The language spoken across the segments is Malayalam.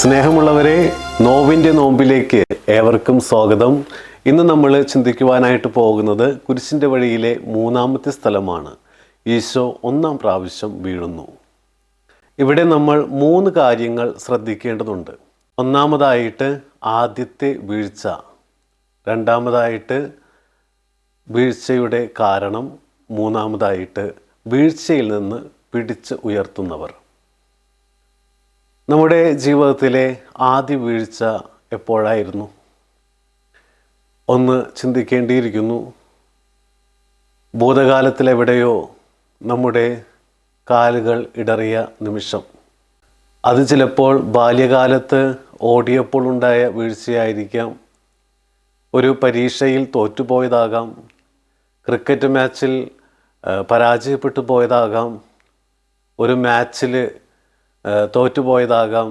സ്നേഹമുള്ളവരെ, നോവിൻ്റെ നോമ്പിലേക്ക് ഏവർക്കും സ്വാഗതം. ഇന്ന് നമ്മൾ ചിന്തിക്കുവാനായിട്ട് പോകുന്നത് കുരിശിൻ്റെ വഴിയിലെ മൂന്നാമത്തെ സ്ഥലമാണ്. ഈശോ ഒന്നാം പ്രാവശ്യം വീഴുന്നു. ഇവിടെ നമ്മൾ 3 കാര്യങ്ങൾ ശ്രദ്ധിക്കേണ്ടതുണ്ട്. ഒന്നാമതായിട്ട് ആദ്യത്തെ വീഴ്ച, രണ്ടാമതായിട്ട് വീഴ്ചയുടെ കാരണം, മൂന്നാമതായിട്ട് വീഴ്ചയിൽ നിന്ന് പിടിച്ച് ഉയർത്തുന്നവർ. നമ്മുടെ ജീവിതത്തിലെ ആദ്യ വീഴ്ച എപ്പോഴായിരുന്നു? ഒന്ന് ചിന്തിക്കേണ്ടിയിരിക്കുന്നു. ഭൂതകാലത്തിലെവിടെയോ നമ്മുടെ കാലുകൾ ഇടറിയ നിമിഷം. അത് ചിലപ്പോൾ ബാല്യകാലത്ത് ഓടിയപ്പോൾ ഉണ്ടായ വീഴ്ചയായിരിക്കാം. ഒരു പരീക്ഷയിൽ തോറ്റുപോയതാകാം. ക്രിക്കറ്റ് മാച്ചിൽ പരാജയപ്പെട്ടു പോയതാകാം. ഒരു മാച്ചിൽ തോറ്റുപോയതാകാം.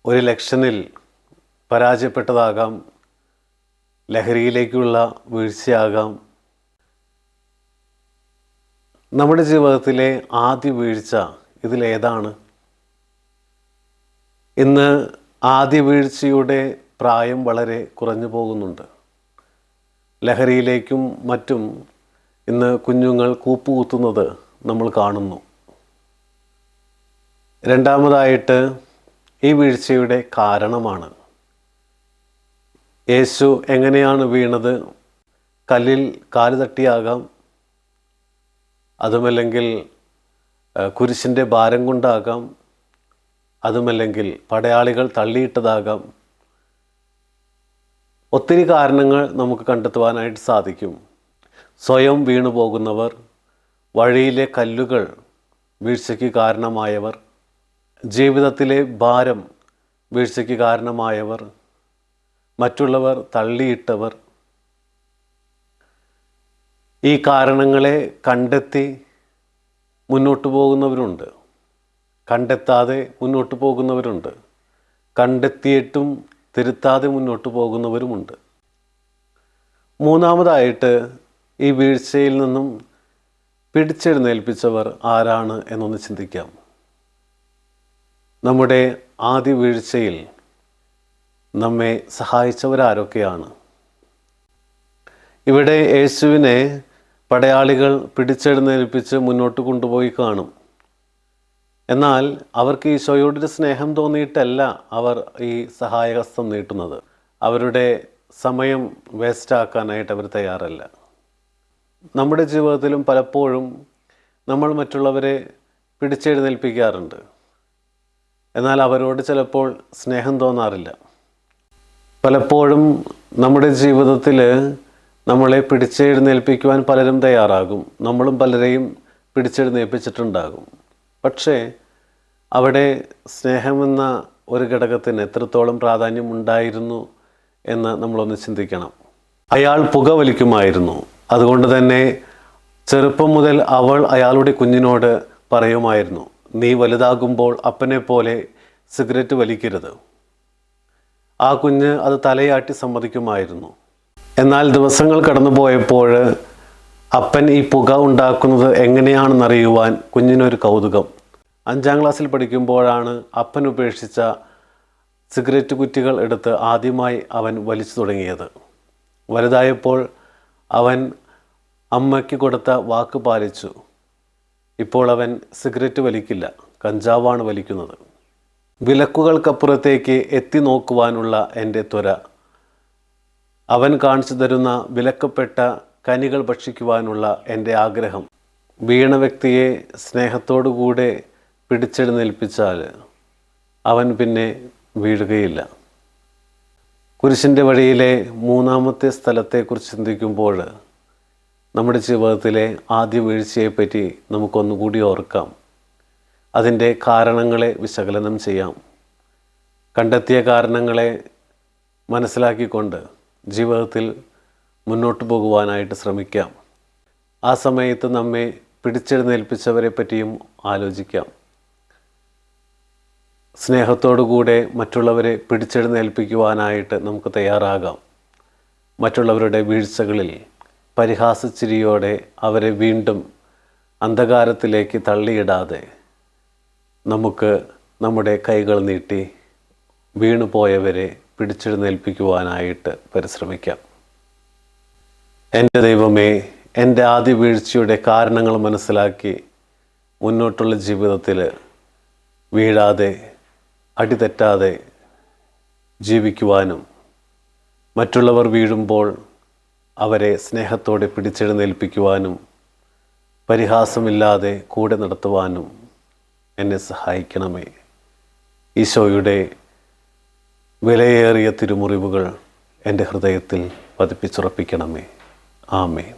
ഒരു ഇലക്ഷനിൽ പരാജയപ്പെട്ടതാകാം. ലഹരിയിലേക്കുള്ള വീഴ്ചയാകാം. നമ്മുടെ ജീവിതത്തിലെ ആദ്യ വീഴ്ച ഇതിലേതാണ്? ഇന്ന് ആദ്യ വീഴ്ചയുടെ പ്രായം വളരെ കുറഞ്ഞു പോകുന്നുണ്ട്. ലഹരിയിലേക്കും മറ്റും ഇന്ന് കുഞ്ഞുങ്ങൾ കൂപ്പുകുത്തുന്നത് നമ്മൾ കാണുന്നു. രണ്ടാമതായിട്ട് ഈ വീഴ്ചയുടെ കാരണമാണ്. യേശു എങ്ങനെയാണ് വീണത്? കല്ലിൽ കാല് തട്ടിയാകാം, അതുമല്ലെങ്കിൽ കുരിശിൻ്റെ ഭാരം കൊണ്ടാകാം, അതുമല്ലെങ്കിൽ പടയാളികൾ തള്ളിയിട്ടതാകാം. ഒത്തിരി കാരണങ്ങൾ നമുക്ക് കണ്ടെത്തുവാനായിട്ട് സാധിക്കും. സ്വയം വീണു പോകുന്നവർ, വഴിയിലെ കല്ലുകൾ വീഴ്ചയ്ക്ക് കാരണമായവർ, ജീവിതത്തിലെ ഭാരം വീഴ്ചയ്ക്ക് കാരണമായവർ, മറ്റുള്ളവർ തള്ളിയിട്ടവർ. ഈ കാരണങ്ങളെ കണ്ടെത്തി മുന്നോട്ട് പോകുന്നവരുണ്ട്, കണ്ടെത്താതെ മുന്നോട്ട് പോകുന്നവരുണ്ട്, കണ്ടെത്തിയിട്ടും തിരുത്താതെ മുന്നോട്ട് പോകുന്നവരുമുണ്ട്. മൂന്നാമതായിട്ട് ഈ വീഴ്ചയിൽ നിന്നും പിടിച്ചെഴുന്നേൽപ്പിച്ചവർ ആരാണ് എന്നൊന്ന് ചിന്തിക്കാം. നമ്മുടെ ആദ്യ വീഴ്ചയിൽ നമ്മെ സഹായിച്ചവരാരൊക്കെയാണ്? ഇവിടെ യേശുവിനെ പടയാളികൾ പിടിച്ചെഴുന്നേൽപ്പിച്ച് മുന്നോട്ട് കൊണ്ടുപോയി കാണും. എന്നാൽ അവർക്ക് ഈശോയോടൊരു സ്നേഹം തോന്നിയിട്ടല്ല അവർ ഈ സഹായഹസ്തം നീട്ടുന്നത്. അവരുടെ സമയം വേസ്റ്റാക്കാനായിട്ട് അവർ തയ്യാറല്ല. നമ്മുടെ ജീവിതത്തിലും പലപ്പോഴും നമ്മൾ മറ്റുള്ളവരെ പിടിച്ചെഴുന്നേൽപ്പിക്കാറുണ്ട്. എന്നാൽ അവരോട് ചിലപ്പോൾ സ്നേഹം തോന്നാറില്ല. പലപ്പോഴും നമ്മുടെ ജീവിതത്തിൽ നമ്മളെ പിടിച്ചെഴുന്നേൽപ്പിക്കുവാൻ പലരും തയ്യാറാകും. നമ്മളും പലരെയും പിടിച്ചെഴുന്നേൽപ്പിച്ചിട്ടുണ്ടാകും. പക്ഷേ അവിടെ സ്നേഹമെന്ന ഒരു ഘടകത്തിന് എത്രത്തോളം പ്രാധാന്യം ഉണ്ടായിരുന്നു എന്ന് നമ്മളൊന്ന് ചിന്തിക്കണം. അയാൾ പുകവലിക്കുമായിരുന്നു. അതുകൊണ്ട് തന്നെ ചെറുപ്പം മുതൽ അവൾ അയാളുടെ കുഞ്ഞിനോട് പറയുമായിരുന്നു, നീ വലുതാകുമ്പോൾ അപ്പനെ പോലെ സിഗരറ്റ് വലിക്കരുത്. ആ കുഞ്ഞ് അത് തലയാട്ടി സമ്മതിക്കുമായിരുന്നു. എന്നാൽ ദിവസങ്ങൾ കടന്നു പോയപ്പോൾ അപ്പൻ ഈ പുക ഉണ്ടാക്കുന്നത് എങ്ങനെയാണെന്നറിയുവാൻ കുഞ്ഞിനൊരു കൗതുകം. 5ാം ക്ലാസ്സിൽ പഠിക്കുമ്പോഴാണ് അപ്പൻ ഉപേക്ഷിച്ച സിഗരറ്റ് കുറ്റികൾ എടുത്ത് ആദ്യമായി അവൻ വലിച്ചു തുടങ്ങിയത്. വലുതായപ്പോൾ അവൻ അമ്മയ്ക്ക് കൊടുത്ത വാക്ക് പാലിച്ചു. ഇപ്പോൾ അവൻ സിഗരറ്റ് വലിക്കില്ല, കഞ്ചാവാണ് വലിക്കുന്നത്. വിലക്കുകൾക്കപ്പുറത്തേക്ക് എത്തി നോക്കുവാനുള്ള എൻ്റെ ത്വര, അവൻ കാണിച്ചു തരുന്ന വിലക്കപ്പെട്ട കനികൾ ഭക്ഷിക്കുവാനുള്ള എൻ്റെ ആഗ്രഹം. വീണ വ്യക്തിയെ സ്നേഹത്തോടുകൂടെ പിടിച്ചെഴുന്നേൽപ്പിച്ചാൽ അവൻ പിന്നെ വീഴുകയില്ല. കുരിശിൻ്റെ വഴിയിലെ മൂന്നാമത്തെ സ്ഥലത്തെക്കുറിച്ച് ചിന്തിക്കുമ്പോൾ നമ്മുടെ ജീവിതത്തിലെ ആദ്യ വീഴ്ചയെപ്പറ്റി നമുക്കൊന്നുകൂടി ഓർക്കാം. അതിൻ്റെ കാരണങ്ങളെ വിശകലനം ചെയ്യാം. കണ്ടെത്തിയ കാരണങ്ങളെ മനസ്സിലാക്കിക്കൊണ്ട് ജീവിതത്തിൽ മുന്നോട്ട് പോകുവാനായിട്ട് ശ്രമിക്കാം. ആ സമയത്ത് നമ്മെ പിടിച്ചെഴുന്നേൽപ്പിച്ചവരെ പറ്റിയും ആലോചിക്കാം. സ്നേഹത്തോടുകൂടെ മറ്റുള്ളവരെ പിടിച്ചെഴുന്നേൽപ്പിക്കുവാനായിട്ട് നമുക്ക് തയ്യാറാകാം. മറ്റുള്ളവരുടെ വീഴ്ചകളിൽ പരിഹാസച്ചിരിയോടെ അവരെ വീണ്ടും അന്ധകാരത്തിലേക്ക് തള്ളിയിടാതെ നമുക്ക് നമ്മുടെ കൈകൾ നീട്ടി വീണുപോയവരെ പിടിച്ചെഴുന്നേൽപ്പിക്കുവാനായിട്ട് പരിശ്രമിക്കാം. എൻ്റെ ദൈവമേ, എൻ്റെ ആദ്യ വീഴ്ചയുടെ കാരണങ്ങൾ മനസ്സിലാക്കി മുന്നോട്ടുള്ള ജീവിതത്തിൽ വീഴാതെ അടിതെറ്റാതെ ജീവിക്കുവാനും മറ്റുള്ളവർ വീഴുമ്പോൾ അവരെ സ്നേഹത്തോടെ പിടിച്ചെഴുന്നേൽപ്പിക്കുവാനും പരിഹാസമില്ലാതെ കൂടെ നടത്തുവാനും എന്നെ സഹായിക്കണമേ. ഈശോയുടെ വിലയേറിയ തിരുമുറിവുകൾ എൻ്റെ ഹൃദയത്തിൽ പതിപ്പിച്ചുറപ്പിക്കണമേ. ആമേൻ.